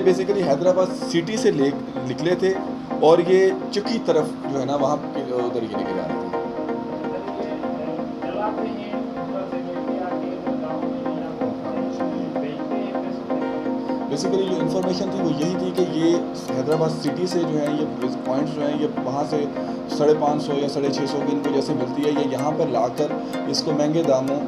Basically Hyderabad city से निकले थे और ये चुकी तरफ जो है ना वहाँ उधर ये लेके जा रहे थे। बेसिकली जो इन्फॉर्मेशन थी वो यही थी कि ये हैदराबाद सिटी से जो है ये पॉइंट्स जो हैं ये वहाँ से 550 या 650 की इनको जैसे मिलती है, ये यहाँ पर लाकर इसको महंगे दामों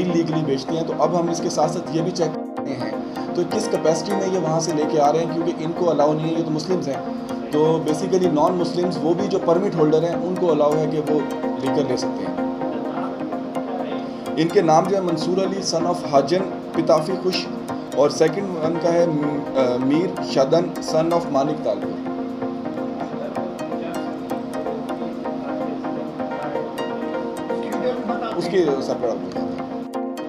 इलीगली बेचते हैं। तो अब हम इसके साथ साथ ये भी चेक करते हैं तो किस कैपेसिटी में ये वहाँ से लेके आ रहे हैं, क्योंकि इनको अलाउ नहीं है, ये तो मुस्लिम्स हैं। तो बेसिकली नॉन मुस्लिम्स वो भी जो परमिट होल्डर हैं उनको अलाउ है कि वो लेकर ले सकते हैं। इनके नाम जो है मंसूर अली सन ऑफ हाजन पिताफी खुश, और सेकंड वन का है मीर शदन सन ऑफ मानिक तालपुर। उसके सेपरेट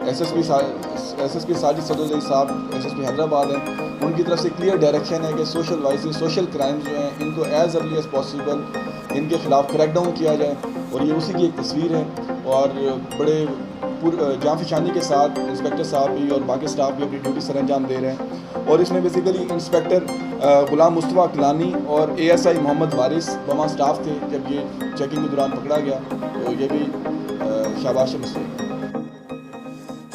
एसएसपी साजिद सदुल्लाह साहब एसएसपी हैदराबाद हैं, उनकी तरफ से क्लियर डायरेक्शन है कि सोशल वाइसेस सोशल क्राइम्स जो हैं इनको एज अर्ली एज पॉसिबल इनके खिलाफ क्रैकडाउन किया जाए। और ये उसी की एक तस्वीर है और बड़े जांफिशानी के साथ इंस्पेक्टर साहब भी और बाकी स्टाफ भी अपनी ड्यूटी सर अंजाम दे रहे हैं। और इसमें बेसिकली इंस्पेक्टर गुलाम मुस्तफ़ा अकलानी और ASI मोहम्मद वारिस वहाँ स्टाफ थे जब ये चेकिंग के दौरान पकड़ा गया, तो ये भी शाबाश मुस्लिम।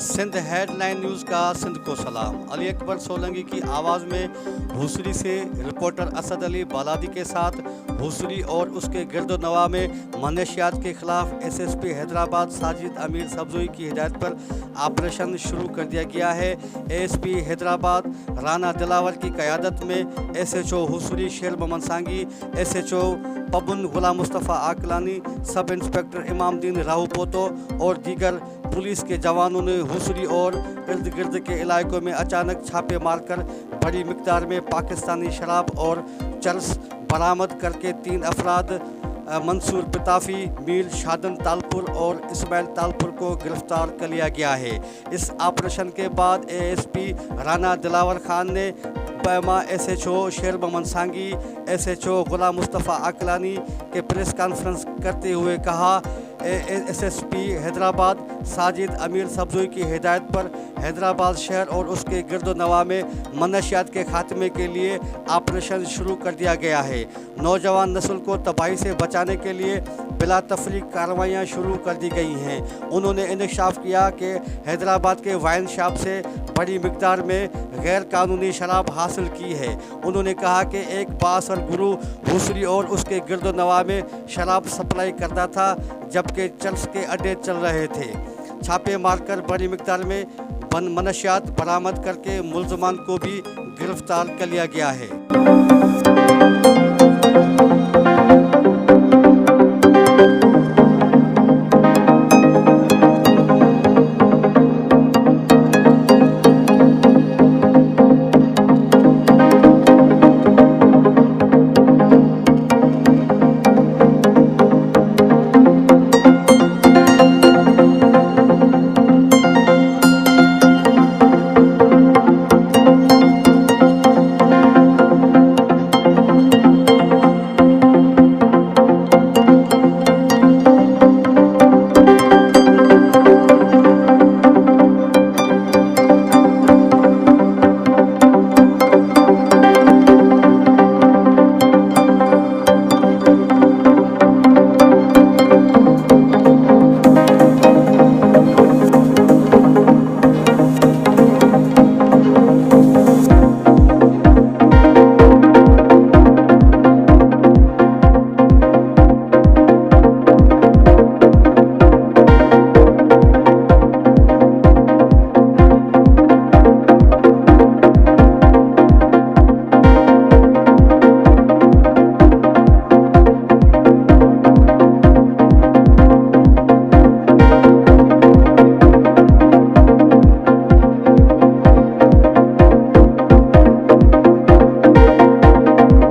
सिंध हेडलाइन न्यूज़ का सिंध को सलाम। अली अकबर सोलंकी की आवाज़ में हुसरी से रिपोर्टर असद अली बालादी के साथ हुसरी और उसके गिरदोनवा में मनशियात के खिलाफ SSP हैदराबाद साजिद अमीर सब्ज़ोई की हिदायत पर ऑपरेशन शुरू कर दिया गया है। ASP हैदराबाद राना दिलावर की क़यादत में SHO हुसरी शेर मोहम्मद सांगी, SHO पबन गुलाम मुस्तफ़ा आकलानी, सब इंस्पेक्टर इमामदीन राहू पोतो और दीगर पुलिस के जवानों ने हुसरी और इर्द गिर्द के इलाकों में अचानक छापे मारकर बड़ी मिकदार में पाकिस्तानी शराब और चरस बरामद करके 3 अफराद मंसूर पिताफी, मीर शादन तालपुर और इस्माइल तालपुर को गिरफ्तार कर लिया गया है। इस ऑपरेशन के बाद ASP राना दिलावर खान ने पैमा SHO शेर मोहम्मद सांगी, SHO गुलाम मुस्तफ़ा अकलानी के प्रेस कॉन्फ्रेंस करते हुए कहा, SSP हैदराबाद साजिद अमीर सब्ज़ोई की हिदायत पर हैदराबाद शहर और उसके गिरदोनवा में मनशियात के खात्मे के लिए ऑपरेशन शुरू कर दिया गया है। नौजवान नस्ल को तबाही से बचाने के लिए बिला तफरीक कार्रवाइयाँ शुरू कर दी गई हैं। उन्होंने इंकशाफ किया कि हैदराबाद के वाइन शॉप से बड़ी मिकदार में गैर कानूनी शराब हासिल की है। उन्होंने कहा कि एक बासर गुरु हुसरी और उसके गिरदोनवा में शराब सप्लाई करता था जबकि चर्च के अड्डे चल रहे थे। छापे मारकर बड़ी मिकदार में मनशियात बरामद करके मुल्ज़मान को भी गिरफ्तार कर लिया गया है।